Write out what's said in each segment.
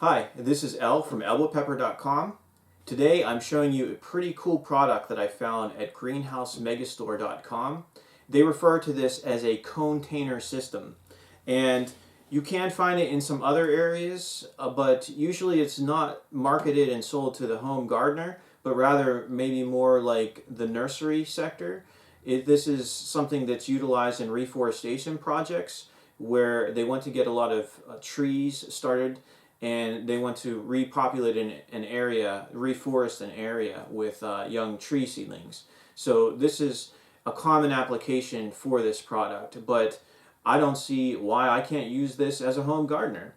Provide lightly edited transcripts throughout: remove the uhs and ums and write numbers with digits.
Hi, this is El from Albopepper.com. Today I'm showing you a pretty cool product that I found at greenhousemegastore.com. They refer to this as a Cone-tainer system, and you can find it in some other areas, but usually it's not marketed and sold to the home gardener, but rather maybe more like the nursery sector. This is something that's utilized in reforestation projects where they want to get a lot of trees started, and they want to repopulate an area, reforest an area with young tree seedlings. So this is a common application for this product, but I don't see why I can't use this as a home gardener.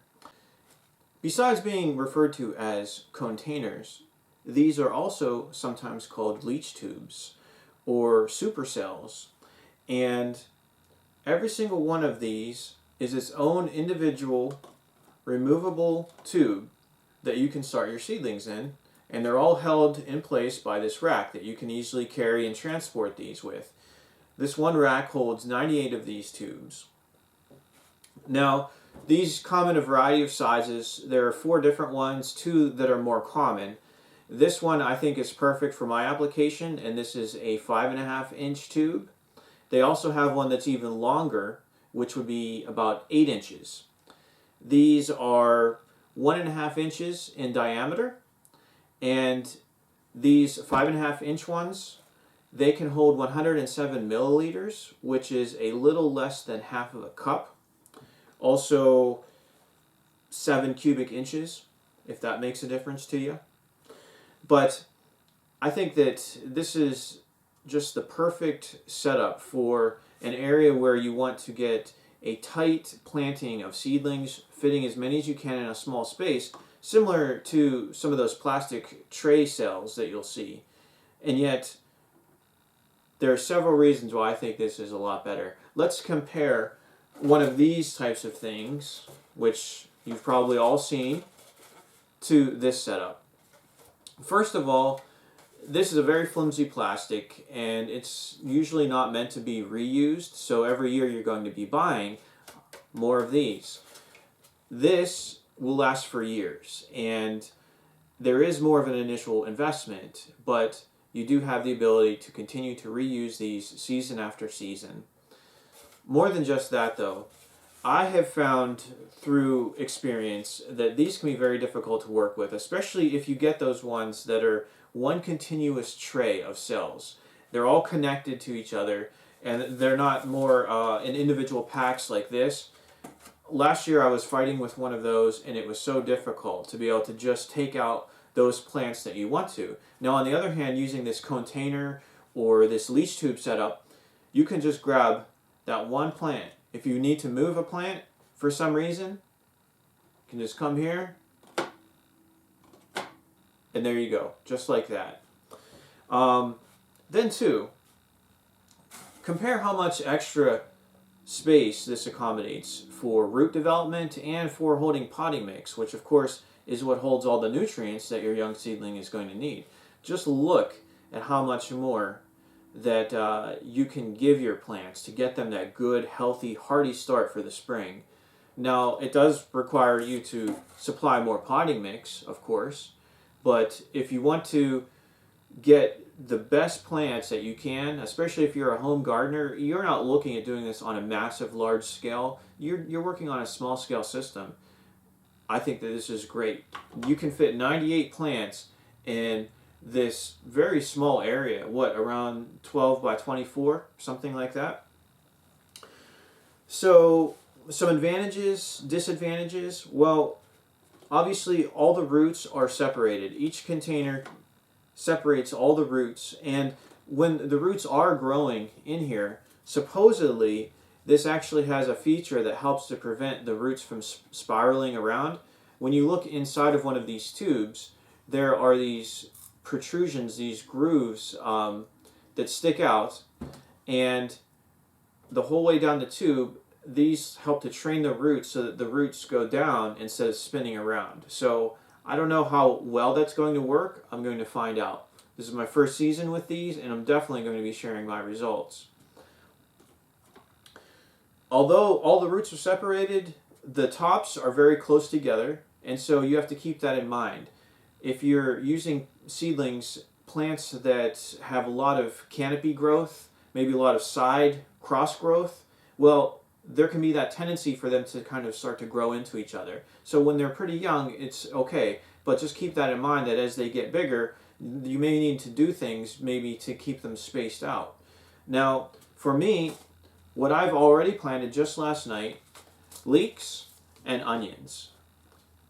Besides being referred to as containers, these are also sometimes called leach tubes or supercells, and every single one of these is its own individual removable tube that you can start your seedlings in, and they're all held in place by this rack that you can easily carry and transport these with. This one rack holds 98 of these tubes. Now, these come in a variety of sizes. There are 4 different ones, 2 that are more common. This one I think is perfect for my application, and this is a 5.5-inch tube. They also have one that's even longer, which would be about 8 inches. These are 1.5 inches in diameter, and these 5.5-inch ones, they can hold 107 milliliters, which is a little less than half of a cup. Also 7 cubic inches, if that makes a difference to you. But I think that this is just the perfect setup for an area where you want to get a tight planting of seedlings, fitting as many as you can in a small space, similar to some of those plastic tray cells that you'll see. And yet, there are several reasons why I think this is a lot better. Let's compare one of these types of things, which you've probably all seen, to this setup. First of all, this is a very flimsy plastic, and it's usually not meant to be reused, so every year you're going to be buying more of these. This will last for years, and there is more of an initial investment, but you do have the ability to continue to reuse these season after season. More than just that, though, I have found through experience that these can be very difficult to work with, especially if you get those ones that are one continuous tray of cells. They're all connected to each other, and they're not more in individual packs like this. Last year I was fighting with one of those, and it was so difficult to be able to just take out those plants that you want to. Now, on the other hand, using this container or this leach tube setup, you can just grab that one plant. If you need to move a plant for some reason, you can just come here, and there you go, just like that. Then too, compare how much extra space this accommodates for root development and for holding potting mix, which of course is what holds all the nutrients that your young seedling is going to need. Just look at how much more that you can give your plants to get them that good, healthy, hearty start for the spring. Now, it does require you to supply more potting mix, of course, but if you want to get the best plants that you can, especially if you're a home gardener, you're not looking at doing this on a massive, large scale. You're working on a small scale system. I think that this is great. You can fit 98 plants in this very small area, around 12 by 24, something like that. So, some advantages, disadvantages. Well, obviously all the roots are separated. Each container separates all the roots, and when the roots are growing in here, supposedly this actually has a feature that helps to prevent the roots from spiraling around. When you look inside of one of these tubes, there are these protrusions, these grooves that stick out, and the whole way down the tube, these help to train the roots so that the roots go down instead of spinning around. So I don't know how well that's going to work. I'm going to find out. This is my first season with these, and I'm definitely going to be sharing my results. Although all the roots are separated, the tops are very close together, And so you have to keep that in mind. If you're using seedlings, plants that have a lot of canopy growth, maybe a lot of side cross growth, well, there can be that tendency for them to kind of start to grow into each other. So when they're pretty young, it's okay, but just keep that in mind that as they get bigger, you may need to do things maybe to keep them spaced out. Now, for me, what I've already planted just last night, leeks and onions.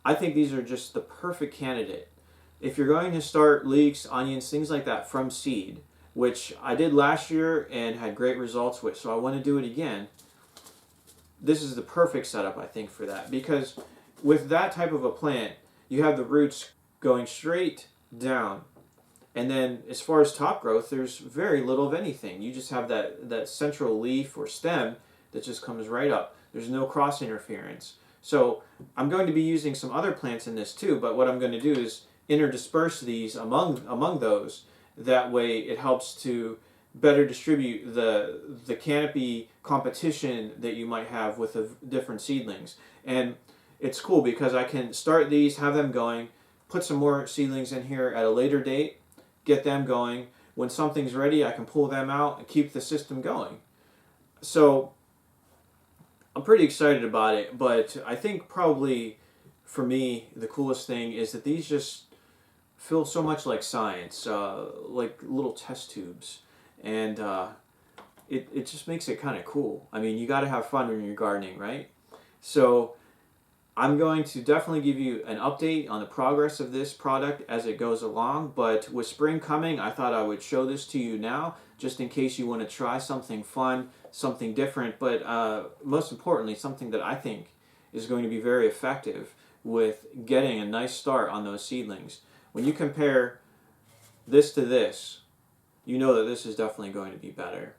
I think these are just the perfect candidate. If you're going to start leeks, onions, things like that from seed, which I did last year and had great results with, so I want to do it again, this is the perfect setup, I think, for that. Because with that type of a plant, you have the roots going straight down. And then as far as top growth, there's very little of anything. You just have that central leaf or stem that just comes right up. There's no cross interference. So I'm going to be using some other plants in this too, but what I'm going to do is interdisperse these among those. That way it helps to better distribute the canopy competition that you might have with the different seedlings. And it's cool because I can start these, have them going, put some more seedlings in here at a later date, get them going. When something's ready, I can pull them out and keep the system going. So I'm pretty excited about it, but I think probably for me the coolest thing is that these just feel so much like science, like little test tubes, and it just makes it kind of cool. I mean, you got to have fun when you're gardening, right? So I'm going to definitely give you an update on the progress of this product as it goes along, but with spring coming, I thought I would show this to you now, just in case you want to try something fun, something different, but most importantly, something that I think is going to be very effective with getting a nice start on those seedlings. When you compare this to this, you know that this is definitely going to be better.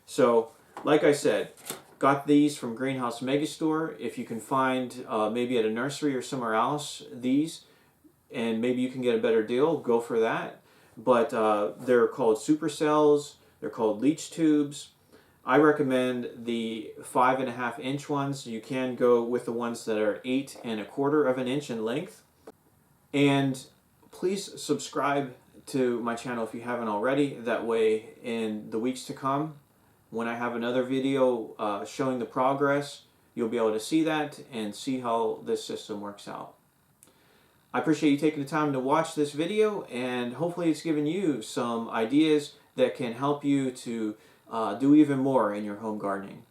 So, like I said, got these from Greenhouse Megastore. If you can find maybe at a nursery or somewhere else these, and maybe you can get a better deal, go for that. But they're called supercells. They're called leach tubes. I recommend the 5.5 inch ones. You can go with the ones that are 8 1/4 of an inch in length. And please subscribe to my channel if you haven't already. That way, in the weeks to come, when I have another video showing the progress, you'll be able to see that and see how this system works out. I appreciate you taking the time to watch this video, and hopefully it's given you some ideas that can help you to do even more in your home gardening.